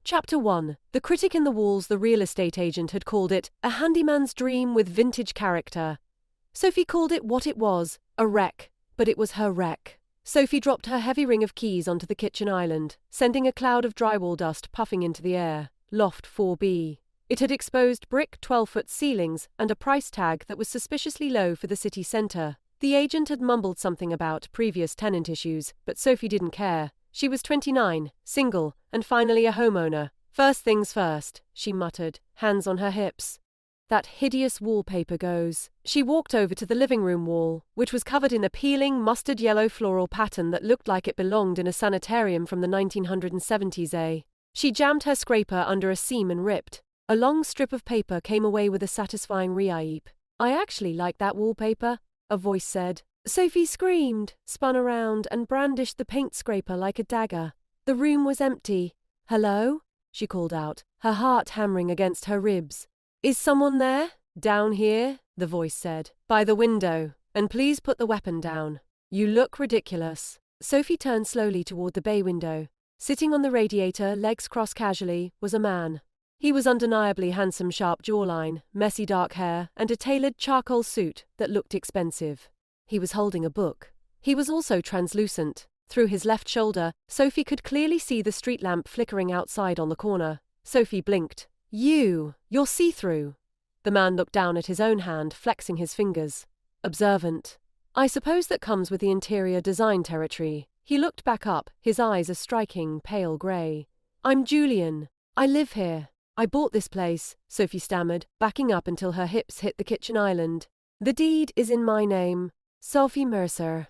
Chapter 1. The Critic in the Walls. The real estate agent had called it a handyman's dream with vintage character. Sophie called it what it was, a wreck, but it was her wreck. Sophie dropped her heavy ring of keys onto the kitchen island, sending a cloud of drywall dust puffing into the air. Loft 4B. It had exposed brick 12-foot ceilings and a price tag that was suspiciously low for the city centre. The agent had mumbled something about previous tenant issues, but Sophie didn't care. She was 29, single, and finally a homeowner. First things first, she muttered, hands on her hips. That hideous wallpaper goes. She walked over to the living room wall, which was covered in a peeling mustard yellow floral pattern that looked like it belonged in a sanitarium from the 1970s. She jammed her scraper under a seam and ripped. A long strip of paper came away with a satisfying "Reip." "I actually like that wallpaper," a voice said. Sophie screamed, spun around, and brandished the paint scraper like a dagger. The room was empty. "Hello?" she called out, her heart hammering against her ribs. "Is someone there?" "Down here," the voice said. "By the window. And please put the weapon down. You look ridiculous." Sophie turned slowly toward the bay window. Sitting on the radiator, legs crossed casually, was a man. He was undeniably handsome, sharp jawline, messy dark hair, and a tailored charcoal suit that looked expensive. He was holding a book. He was also translucent. Through his left shoulder, Sophie could clearly see the street lamp flickering outside on the corner. Sophie blinked. You're see-through." The man looked down at his own hand, flexing his fingers. Observant. "I suppose that comes with the interior design territory." He looked back up, his eyes a striking, pale grey. "I'm Julian. I live here. I bought this place," Sophie stammered, backing up until her hips hit the kitchen island. "The deed is in my name. Sophie Mercer."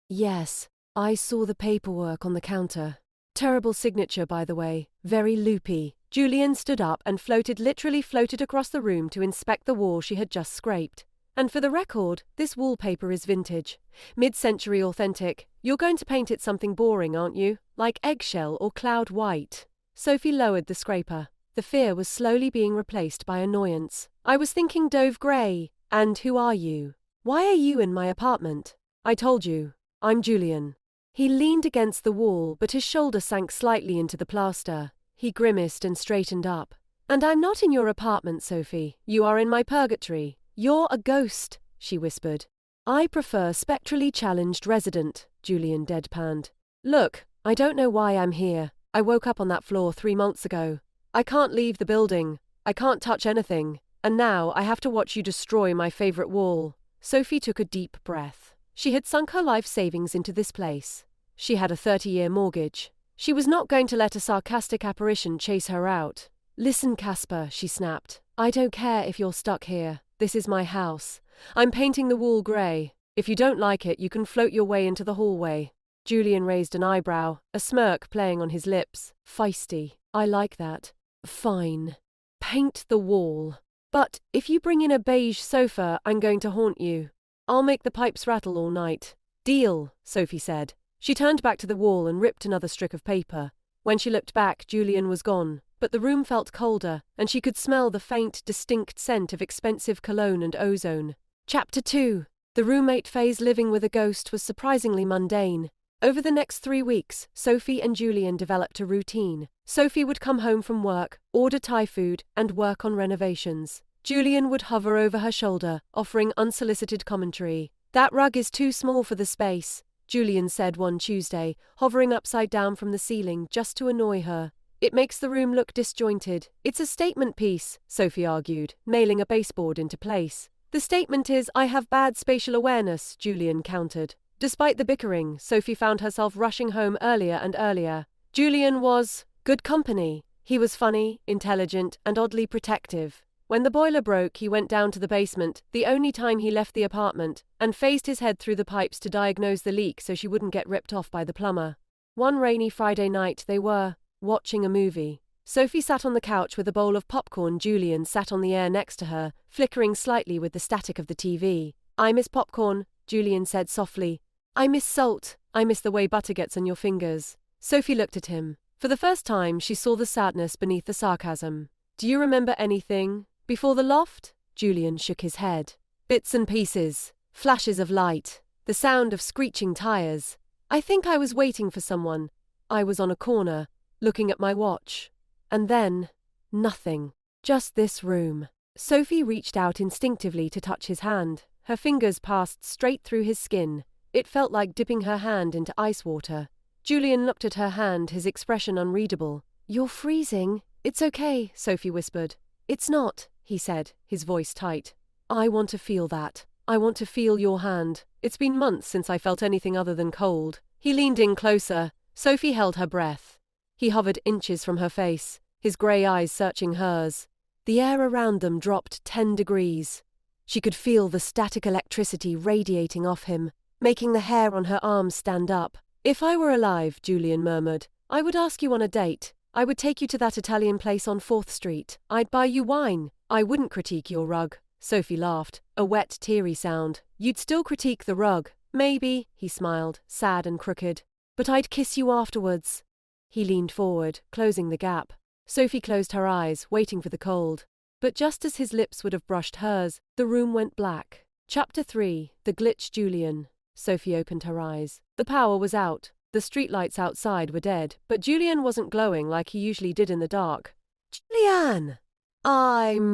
"Yes, I saw the paperwork on the counter. Terrible signature, by the way. Very loopy." Julian stood up and literally floated across the room to inspect the wall she had just scraped. "And for the record, this wallpaper is vintage. Mid-century authentic. You're going to paint it something boring, aren't you? Like eggshell or cloud white." Sophie lowered the scraper. The fear was slowly being replaced by annoyance. "I was thinking Dove Grey. And who are you? Why are you in my apartment?" "I told you. I'm Julian." He leaned against the wall, but his shoulder sank slightly into the plaster. He grimaced and straightened up. "And I'm not in your apartment, Sophie. You are in my purgatory. You're a ghost," she whispered. "I prefer spectrally challenged resident," Julian deadpanned. "Look, I don't know why I'm here. I woke up on that floor 3 months ago. I can't leave the building. I can't touch anything. And now I have to watch you destroy my favorite wall." Sophie took a deep breath. She had sunk her life savings into this place. She had a 30-year mortgage. She was not going to let a sarcastic apparition chase her out. "Listen, Casper," she snapped. "I don't care if you're stuck here. This is my house. I'm painting the wall grey. If you don't like it, you can float your way into the hallway." Julian raised an eyebrow, a smirk playing on his lips. "Feisty. I like that." "Fine. Paint the wall. But if you bring in a beige sofa, I'm going to haunt you. I'll make the pipes rattle all night." "Deal," Sophie said. She turned back to the wall and ripped another strip of paper. When she looked back, Julian was gone, but the room felt colder, and she could smell the faint, distinct scent of expensive cologne and ozone. Chapter 2. The roommate phase. Living with a ghost was surprisingly mundane. Over the next 3 weeks, Sophie and Julian developed a routine. Sophie would come home from work, order Thai food, and work on renovations. Julian would hover over her shoulder, offering unsolicited commentary. "That rug is too small for the space," Julian said one Tuesday, hovering upside down from the ceiling just to annoy her. "It makes the room look disjointed." "It's a statement piece," Sophie argued, nailing a baseboard into place. "The statement is, I have bad spatial awareness," Julian countered. Despite the bickering, Sophie found herself rushing home earlier and earlier. Julian was good company. He was funny, intelligent, and oddly protective. When the boiler broke, he went down to the basement, the only time he left the apartment, and phased his head through the pipes to diagnose the leak so she wouldn't get ripped off by the plumber. One rainy Friday night, they were watching a movie. Sophie sat on the couch with a bowl of popcorn. Julian sat on the air next to her, flickering slightly with the static of the TV. "I miss popcorn," Julian said softly. "I miss salt. I miss the way butter gets on your fingers." Sophie looked at him. For the first time, she saw the sadness beneath the sarcasm. "Do you remember anything before the loft?" Julian shook his head. "Bits and pieces. Flashes of light. The sound of screeching tires. I think I was waiting for someone. I was on a corner, looking at my watch." And then, nothing. Just this room. Sophie reached out instinctively to touch his hand. Her fingers passed straight through his skin. It felt like dipping her hand into ice water. Julian looked at her hand, his expression unreadable. "You're freezing." "It's okay," Sophie whispered. "It's not," he said, his voice tight. "I want to feel that. I want to feel your hand. It's been months since I felt anything other than cold." He leaned in closer. Sophie held her breath. He hovered inches from her face, his grey eyes searching hers. The air around them dropped 10 degrees. She could feel the static electricity radiating off him, making the hair on her arms stand up. "If I were alive," Julian murmured, "I would ask you on a date. I would take you to that Italian place on 4th Street. I'd buy you wine. I wouldn't critique your rug." Sophie laughed, a wet, teary sound. "You'd still critique the rug." "Maybe," he smiled, sad and crooked. "But I'd kiss you afterwards." He leaned forward, closing the gap. Sophie closed her eyes, waiting for the cold. But just as his lips would have brushed hers, the room went black. Chapter 3. The Glitch Julian. Sophie opened her eyes. The power was out. The streetlights outside were dead, but Julian wasn't glowing like he usually did in the dark. "Julian! I'm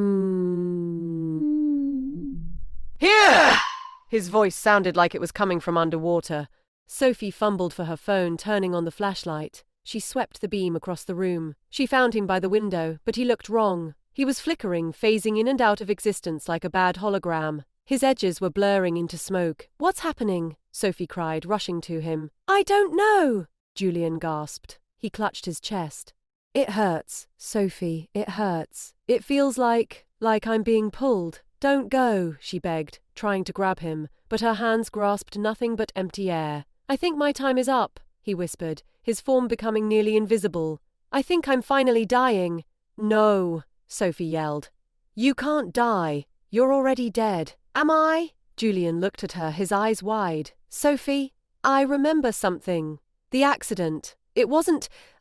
here!" His voice sounded like it was coming from underwater. Sophie fumbled for her phone, turning on the flashlight. She swept the beam across the room. She found him by the window, but he looked wrong. He was flickering, phasing in and out of existence like a bad hologram. His edges were blurring into smoke. "What's happening?" Sophie cried, rushing to him. "I don't know," Julian gasped. He clutched his chest. "It hurts, Sophie, it hurts. It feels like I'm being pulled. Don't go," she begged, trying to grab him, but her hands grasped nothing but empty air. "I think my time is up," he whispered, his form becoming nearly invisible. "I think I'm finally dying." "No," Sophie yelled. "You can't die. You're already dead." "Am I?" Julian looked at her, his eyes wide. "Sophie, I remember something. The accident.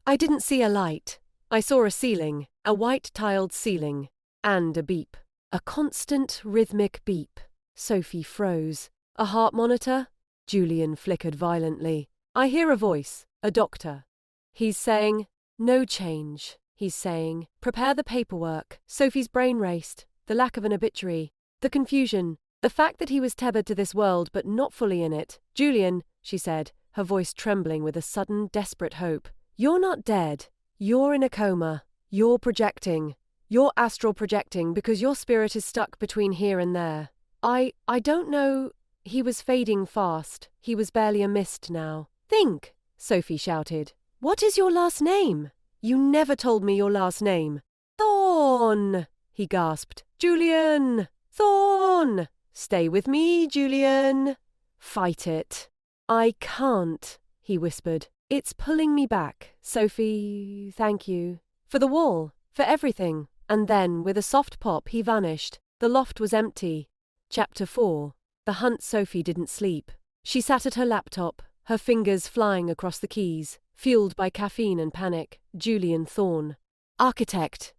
I didn't see a light. I saw a ceiling, a white-tiled ceiling, and a beep. A constant, rhythmic beep." Sophie froze. "A heart monitor?" Julian flickered violently. "I hear a voice, a doctor. He's saying, 'No change.' He's saying, 'Prepare the paperwork.'" Sophie's brain raced. The lack of an obituary. The confusion. The fact that he was tethered to this world but not fully in it. "Julian," she said, her voice trembling with a sudden, desperate hope. "You're not dead. You're in a coma. You're projecting. You're astral projecting because your spirit is stuck between here and there. I don't know." He was fading fast. He was barely a mist now. "Think," Sophie shouted. "What is your last name? You never told me your last name." "Thorn," he gasped. "Julian! Thorn! Stay with me, Julian. Fight it." "I can't," he whispered. "It's pulling me back. Sophie, thank you. For the wall, for everything." And then, with a soft pop, he vanished. The loft was empty. Chapter 4. The hunt. Sophie didn't sleep. She sat at her laptop, her fingers flying across the keys, fueled by caffeine and panic. Julian Thorn. Architect.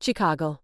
Chicago.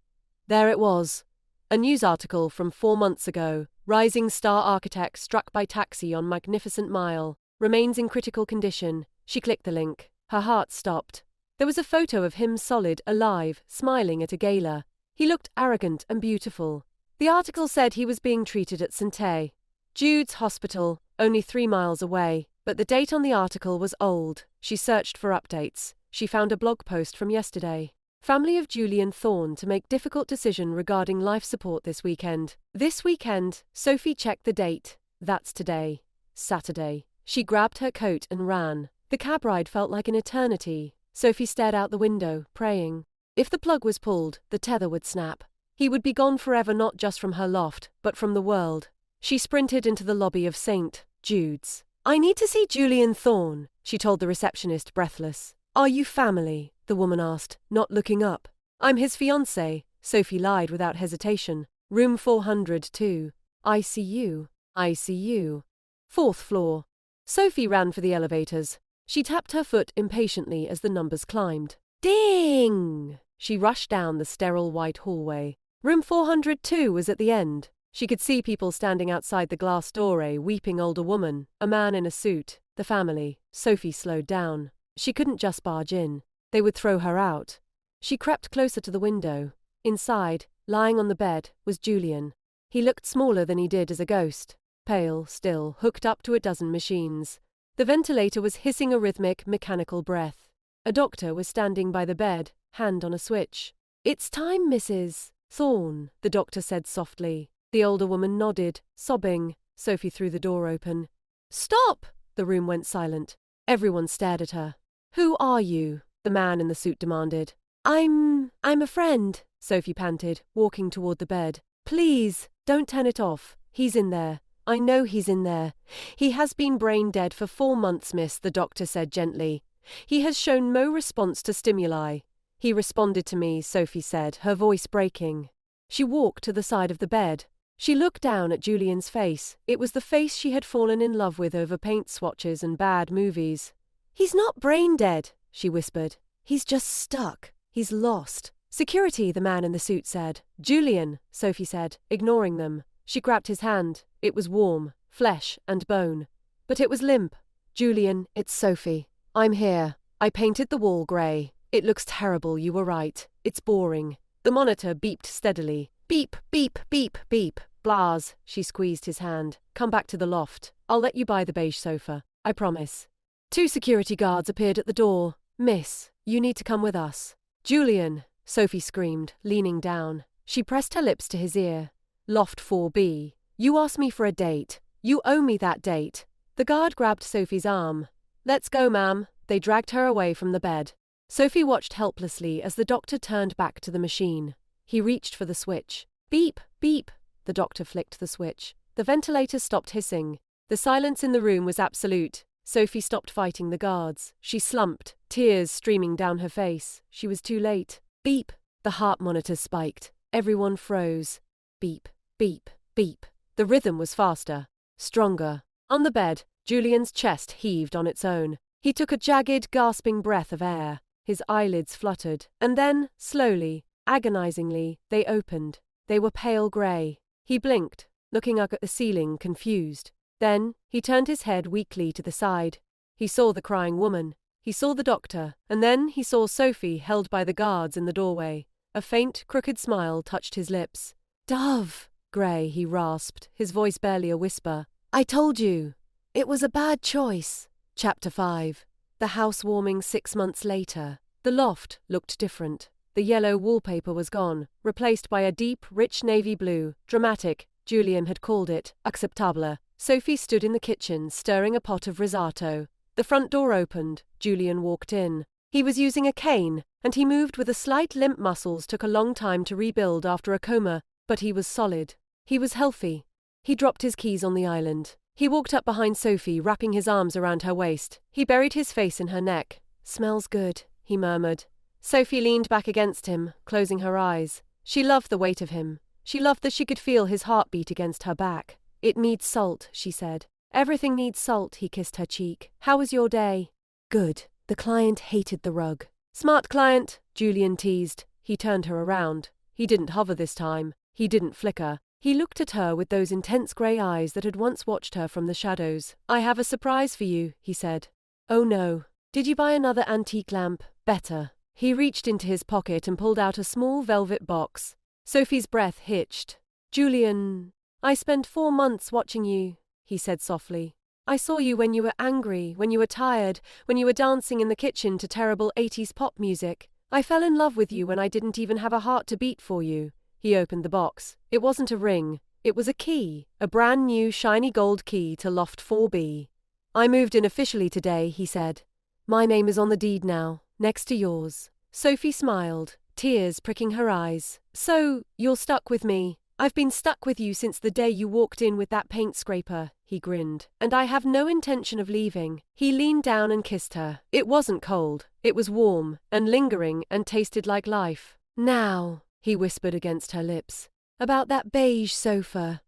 There it was. A news article from 4 months ago. Rising star architect struck by taxi on Magnificent Mile. Remains in critical condition. She clicked the link. Her heart stopped. There was a photo of him solid, alive, smiling at a gala. He looked arrogant and beautiful. The article said he was being treated at St. Jude's Hospital, only 3 miles away, but the date on the article was old. She searched for updates. She found a blog post from yesterday. Family of Julian Thorn to make difficult decision regarding life support this weekend. This weekend, Sophie checked the date. That's today. Saturday. She grabbed her coat and ran. The cab ride felt like an eternity. Sophie stared out the window, praying. If the plug was pulled, the tether would snap. He would be gone forever, not just from her loft, but from the world. She sprinted into the lobby of St. Jude's. "I need to see Julian Thorn," she told the receptionist, breathless. "Are you family?" the woman asked, not looking up. "I'm his fiancée," Sophie lied without hesitation. "Room 402. ICU. ICU. 4th floor." Sophie ran for the elevators. She tapped her foot impatiently as the numbers climbed. Ding! She rushed down the sterile white hallway. Room 402 was at the end. She could see people standing outside the glass doorway, weeping older woman, a man in a suit, the family. Sophie slowed down. She couldn't just barge in. They would throw her out. She crept closer to the window. Inside, lying on the bed, was Julian. He looked smaller than he did as a ghost. Pale, still, hooked up to a dozen machines. The ventilator was hissing a rhythmic, mechanical breath. A doctor was standing by the bed, hand on a switch. "It's time, Mrs. Thorne," the doctor said softly. The older woman nodded, sobbing. Sophie threw the door open. "Stop!" The room went silent. Everyone stared at her. "Who are you?" the man in the suit demanded. I'm a friend," Sophie panted, walking toward the bed. "Please, don't turn it off. He's in there. I know he's in there. He has been brain dead for 4 months, miss," the doctor said gently. "He has shown no response to stimuli." "He responded to me," Sophie said, her voice breaking. She walked to the side of the bed. She looked down at Julian's face. It was the face she had fallen in love with over paint swatches and bad movies. "He's not brain dead," she whispered. "He's just stuck. He's lost." "Security," the man in the suit said. "Julian," Sophie said, ignoring them. She grabbed his hand. It was warm, flesh and bone. But it was limp. "Julian, it's Sophie. I'm here. I painted the wall grey. It looks terrible, you were right. It's boring." The monitor beeped steadily. "Beep, beep, beep, beep." "Blaz," she squeezed his hand. "Come back to the loft. I'll let you buy the beige sofa. I promise." 2 security guards appeared at the door. "Miss, you need to come with us." "Julian," Sophie screamed, leaning down. She pressed her lips to his ear. "Loft 4B. You asked me for a date. You owe me that date." The guard grabbed Sophie's arm. "Let's go, ma'am." They dragged her away from the bed. Sophie watched helplessly as the doctor turned back to the machine. He reached for the switch. "Beep, beep." The doctor flicked the switch. The ventilator stopped hissing. The silence in the room was absolute. Sophie stopped fighting the guards. She slumped, tears streaming down her face. She was too late. Beep. The heart monitor spiked. Everyone froze. Beep, beep, beep. The rhythm was faster, stronger. On the bed, Julian's chest heaved on its own. He took a jagged, gasping breath of air. His eyelids fluttered. And then, slowly, agonizingly, they opened. They were pale grey. He blinked, looking up at the ceiling, confused. Then, he turned his head weakly to the side. He saw the crying woman. He saw the doctor. And then he saw Sophie held by the guards in the doorway. A faint, crooked smile touched his lips. "Dove!" Grey, he rasped, his voice barely a whisper. "I told you. It was a bad choice." Chapter 5. The housewarming 6 months later. The loft looked different. The yellow wallpaper was gone, replaced by a deep, rich navy blue, dramatic, Julian had called it, acceptable. Sophie stood in the kitchen, stirring a pot of risotto. The front door opened. Julian walked in. He was using a cane, and he moved with a slight limp. Muscles took a long time to rebuild after a coma, but he was solid. He was healthy. He dropped his keys on the island. He walked up behind Sophie, wrapping his arms around her waist. He buried his face in her neck. "Smells good," he murmured. Sophie leaned back against him, closing her eyes. She loved the weight of him. She loved that she could feel his heartbeat against her back. "It needs salt," she said. "Everything needs salt," he kissed her cheek. "How was your day?" "Good." The client hated the rug. "Smart client," Julian teased. He turned her around. He didn't hover this time. He didn't flicker. He looked at her with those intense grey eyes that had once watched her from the shadows. "I have a surprise for you," he said. "Oh no. Did you buy another antique lamp? Better." He reached into his pocket and pulled out a small velvet box. Sophie's breath hitched. "Julian, I spent 4 months watching you," he said softly. "I saw you when you were angry, when you were tired, when you were dancing in the kitchen to terrible 80s pop music. I fell in love with you when I didn't even have a heart to beat for you." He opened the box. It wasn't a ring. It was a key, a brand new shiny gold key to Loft 4B. "I moved in officially today," he said. "My name is on the deed now, next to yours." Sophie smiled, tears pricking her eyes. "So, you're stuck with me." "I've been stuck with you since the day you walked in with that paint scraper," he grinned. "And I have no intention of leaving." He leaned down and kissed her. It wasn't cold. It was warm and lingering and tasted like life. "Now," he whispered against her lips, "about that beige sofa."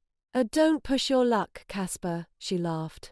"Don't push your luck, Casper," she laughed.